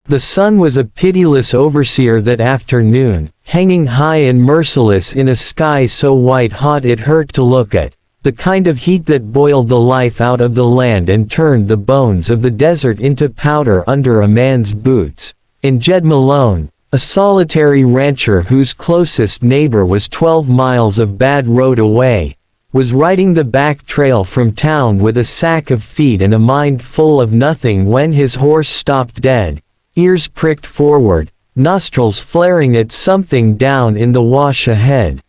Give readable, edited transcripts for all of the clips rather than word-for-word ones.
The sun was a pitiless overseer that afternoon, hanging high and merciless in a sky so white-hot it hurt to look at, the kind of heat that boiled the life out of the land and turned the bones of the desert into powder under a man's boots. And Jed Malone, a solitary rancher whose closest neighbor was 12 miles of bad road away, was riding the back trail from town with a sack of feed and a mind full of nothing when his horse stopped dead, ears pricked forward, nostrils flaring at something down in the wash ahead.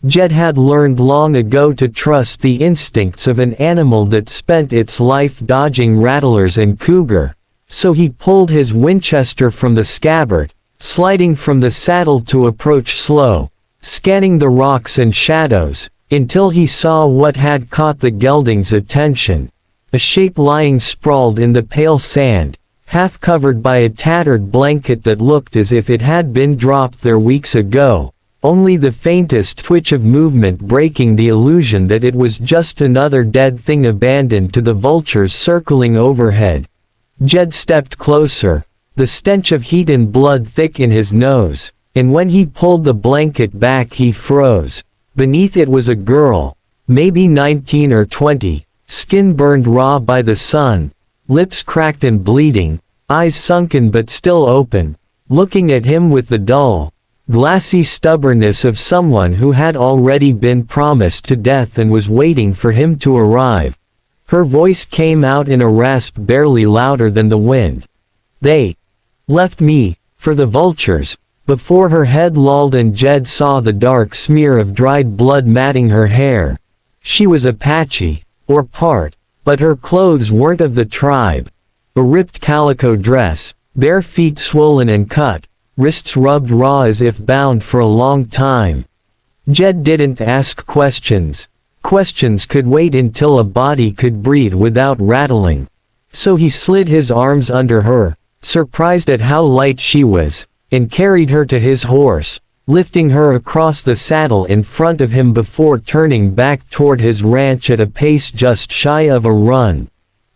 Jed had learned long ago to trust the instincts of an animal that spent its life dodging rattlers and cougar, so he pulled his Winchester from the scabbard, sliding from the saddle to approach slow, scanning the rocks and shadows, until he saw what had caught the gelding's attention. A shape lying sprawled in the pale sand, half covered by a tattered blanket that looked as if it had been dropped there weeks ago, only the faintest twitch of movement breaking the illusion that it was just another dead thing abandoned to the vultures circling overhead. Jed stepped closer, the stench of heat and blood thick in his nose, and when he pulled the blanket back he froze. Beneath it was a girl, maybe 19 or 20, skin burned raw by the sun, lips cracked and bleeding, eyes sunken but still open, looking at him with the dull, glassy stubbornness of someone who had already been promised to death and was waiting for him to arrive. Her voice came out in a rasp barely louder than the wind. "They left me for the vultures." Before her head lolled and Jed saw the dark smear of dried blood matting her hair. She was Apache, or part, but her clothes weren't of the tribe. A ripped calico dress, bare feet swollen and cut, wrists rubbed raw as if bound for a long time. Jed didn't ask questions. Questions could wait until a body could breathe without rattling. So he slid his arms under her, surprised at how light she was, and carried her to his horse, lifting her across the saddle in front of him before turning back toward his ranch at a pace just shy of a run.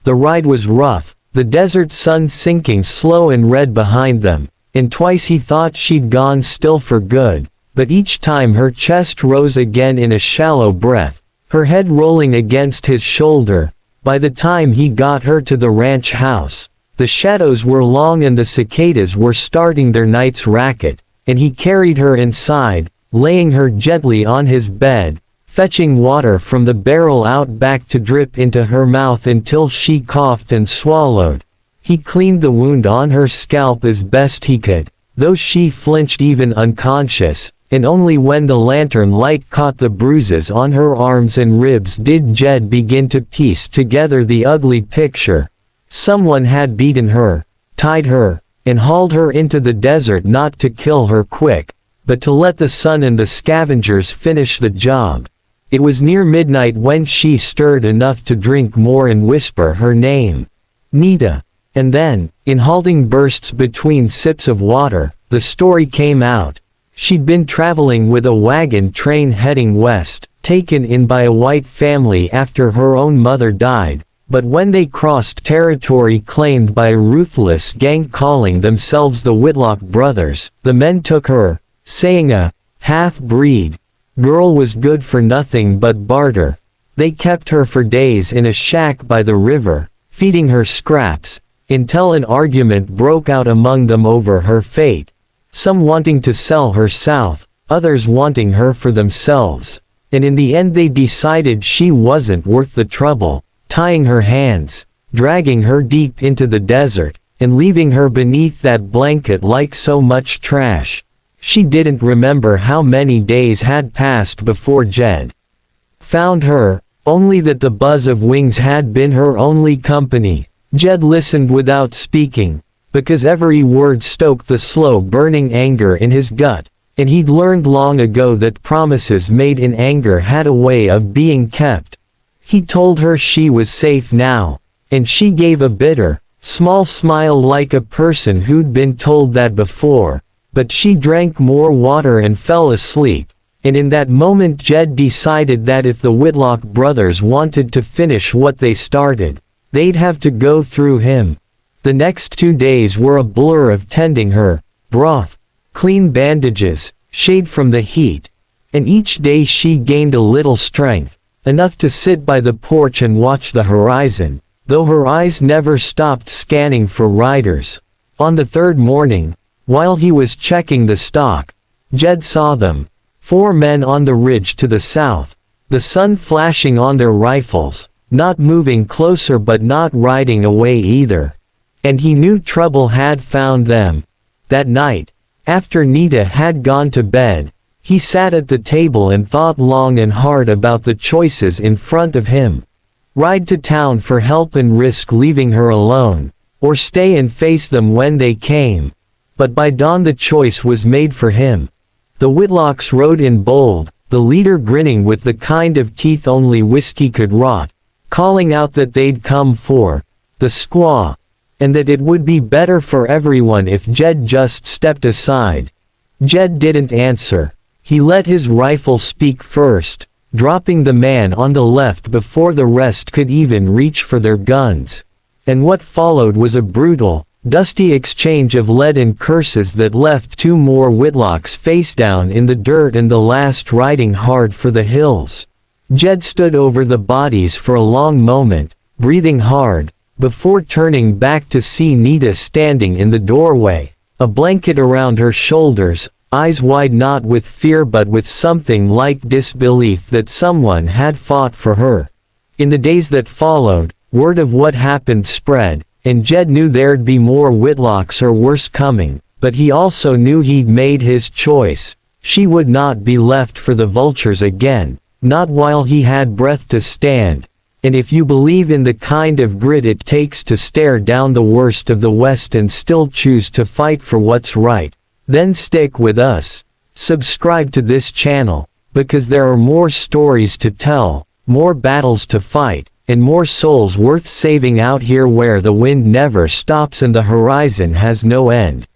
The ride was rough, the desert sun sinking slow and red behind them, and twice he thought she'd gone still for good, but each time her chest rose again in a shallow breath, her head rolling against his shoulder. By the time he got her to the ranch house, the shadows were long and the cicadas were starting their night's racket, and he carried her inside, laying her gently on his bed, fetching water from the barrel out back to drip into her mouth until she coughed and swallowed. He cleaned the wound on her scalp as best he could, though she flinched even unconscious, and only when the lantern light caught the bruises on her arms and ribs did Jed begin to piece together the ugly picture. Someone had beaten her, tied her, and hauled her into the desert not to kill her quick, but to let the sun and the scavengers finish the job. It was near midnight when she stirred enough to drink more and whisper her name. Nita. And then, in halting bursts between sips of water, the story came out. She'd been traveling with a wagon train heading west, taken in by a white family after her own mother died. But when they crossed territory claimed by a ruthless gang calling themselves the Whitlock brothers, the men took her, saying a half-breed girl was good for nothing but barter. They kept her for days in a shack by the river, feeding her scraps, until an argument broke out among them over her fate, some wanting to sell her south, others wanting her for themselves, and in the end they decided she wasn't worth the trouble, tying her hands, dragging her deep into the desert, and leaving her beneath that blanket like so much trash. She didn't remember how many days had passed before Jed found her, only that the buzz of wings had been her only company. Jed listened without speaking, because every word stoked the slow burning anger in his gut, and he'd learned long ago that promises made in anger had a way of being kept. He told her she was safe now, and she gave a bitter, small smile like a person who'd been told that before, but she drank more water and fell asleep, and in that moment Jed decided that if the Whitlock brothers wanted to finish what they started, they'd have to go through him. The next 2 days were a blur of tending her, broth, clean bandages, shade from the heat, and each day she gained a little strength, enough to sit by the porch and watch the horizon, though her eyes never stopped scanning for riders. On the third morning, while he was checking the stock, Jed saw them, 4 men on the ridge to the south, the sun flashing on their rifles, not moving closer but not riding away either. And he knew trouble had found them. That night, after Nita had gone to bed, he sat at the table and thought long and hard about the choices in front of him. Ride to town for help and risk leaving her alone, or stay and face them when they came. But by dawn the choice was made for him. The Whitlocks rode in bold, the leader grinning with the kind of teeth only whiskey could rot, calling out that they'd come for the squaw, and that it would be better for everyone if Jed just stepped aside. Jed didn't answer. He let his rifle speak first, dropping the man on the left before the rest could even reach for their guns. And what followed was a brutal, dusty exchange of lead and curses that left 2 more Whitlocks face down in the dirt and the last riding hard for the hills. Jed stood over the bodies for a long moment, breathing hard, before turning back to see Nita standing in the doorway, a blanket around her shoulders, eyes wide not with fear but with something like disbelief that someone had fought for her. In the days that followed, word of what happened spread, and Jed knew there'd be more Whitlocks or worse coming, but he also knew he'd made his choice. She would not be left for the Vultures again, not while he had breath to stand. And if you believe in the kind of grit it takes to stare down the worst of the West and still choose to fight for what's right, then stick with us. Subscribe to this channel, because there are more stories to tell, more battles to fight, and more souls worth saving out here where the wind never stops and the horizon has no end.